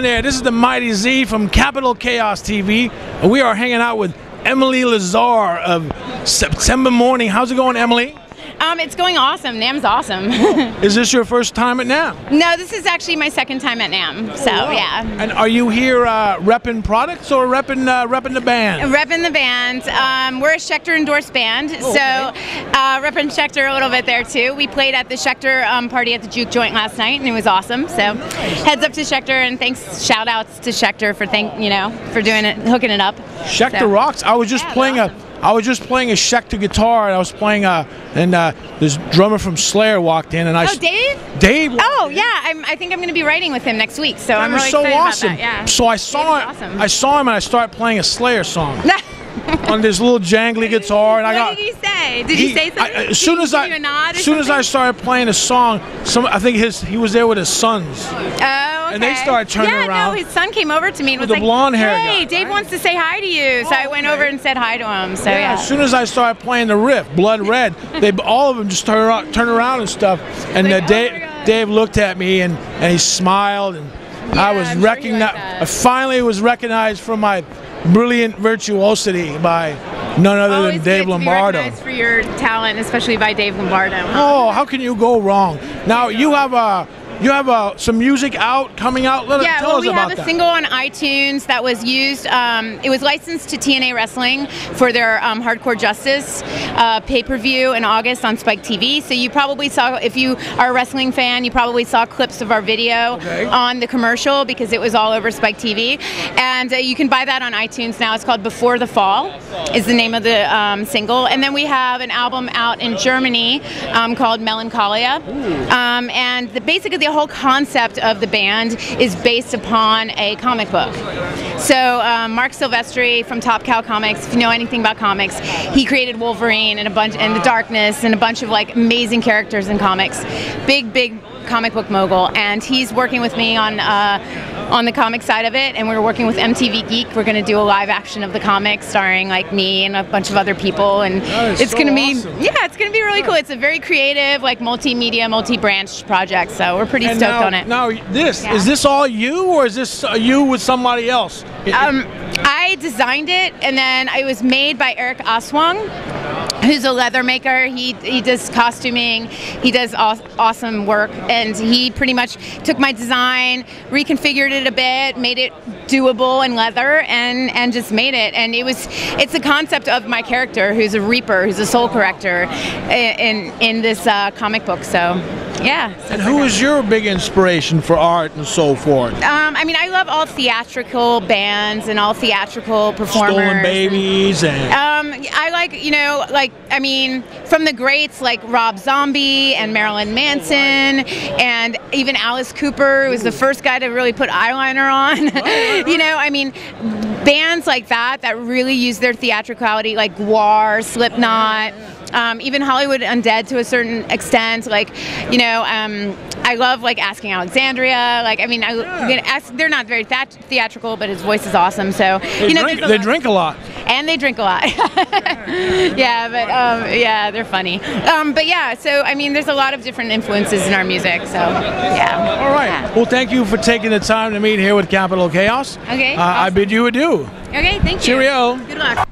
doing there? This is the Mighty Z from Capital Chaos TV. And we are hanging out with Emily Lazar of September Mourning. How's it going, Emily? It's going awesome. NAMM's awesome. Is this your first time at NAMM? No, this is actually my second time at NAMM. So yeah. And are you here repping products or repping the band? Repping the band. We're a Schecter endorsed band, so repping Schecter a little bit there too. We played at the Schecter party at the Juke Joint last night, and it was awesome. So heads up to Schecter, and thanks, shout outs to Schecter for for doing it, hooking it up. Schecter rocks. I was just playing awesome. I was just playing a Schecter guitar, and I was playing this drummer from Slayer walked in, and Dave? Dave. Oh yeah, I think I'm going to be writing with him next week, so I'm really so excited awesome. about that. Yeah. So I saw him, and I started playing a Slayer song on this little jangly guitar, and what did he say? Did he say something? As soon as I started playing a song, I think he was there with his sons. Oh, okay. And they started turning around. Yeah, no, his son came over to me and was like, blonde hair "Hey, guy, Dave wants to say hi to you." So I went over and said hi to him. So yeah. As soon as I started playing the riff, Blood Red, all of them just turned around and stuff. And Dave looked at me and he smiled, and I was recognized. I finally was recognized for my brilliant virtuosity by none other than Dave Lombardo. Recognized for your talent, especially by Dave Lombardo. Oh, how can you go wrong? Now you have some music coming out. Tell us about that. We have a single on iTunes that was used. It was licensed to TNA Wrestling for their Hardcore Justice pay-per-view in August on Spike TV. So you probably saw, if you are a wrestling fan, you probably saw clips of our video on the commercial because it was all over Spike TV. And you can buy that on iTunes now. It's called Before the Fall is the name of the single. And then we have an album out in Germany called Melancholia. And basically the whole concept of the band is based upon a comic book. So Marc Silvestri from Top Cow Comics, if you know anything about comics, he created Wolverine and the Darkness and a bunch of amazing characters in comics. Big comic book mogul, and he's working with me on the comic side of it, and we're working with MTV Geek. We're going to do a live action of the comics starring me and a bunch of other people, and it's going to be it's going to be really cool. It's a very creative, multimedia, multi-branch project, so we're pretty stoked on it. Now is this all you, or is this you with somebody else? I designed it, and then it was made by Eric Aswang, who's a leather maker. He does costuming, he does awesome work, and he pretty much took my design, reconfigured it a bit, made it doable in leather, and just made it. And it's a concept of my character, who's a reaper, who's a soul corrector in this comic book. So yeah. And who is your big inspiration for art and so forth? I love all theatrical bands and all theatrical performers. Stolen Babies and I like, from the greats like Rob Zombie and Marilyn Manson and even Alice Cooper, who was the first guy to really put eyeliner on. Bands like that really use their theatricality, like War, Slipknot, even Hollywood Undead to a certain extent. I love Asking Alexandria. They're not very theatrical, but his voice is awesome. So they drink a lot. And they drink a lot. They're funny. There's a lot of different influences in our music. So yeah. All right. Yeah. Well, thank you for taking the time to meet here with Capital Chaos. Okay. Awesome. I bid you adieu. Okay. Thank you. Cheerio. Good luck.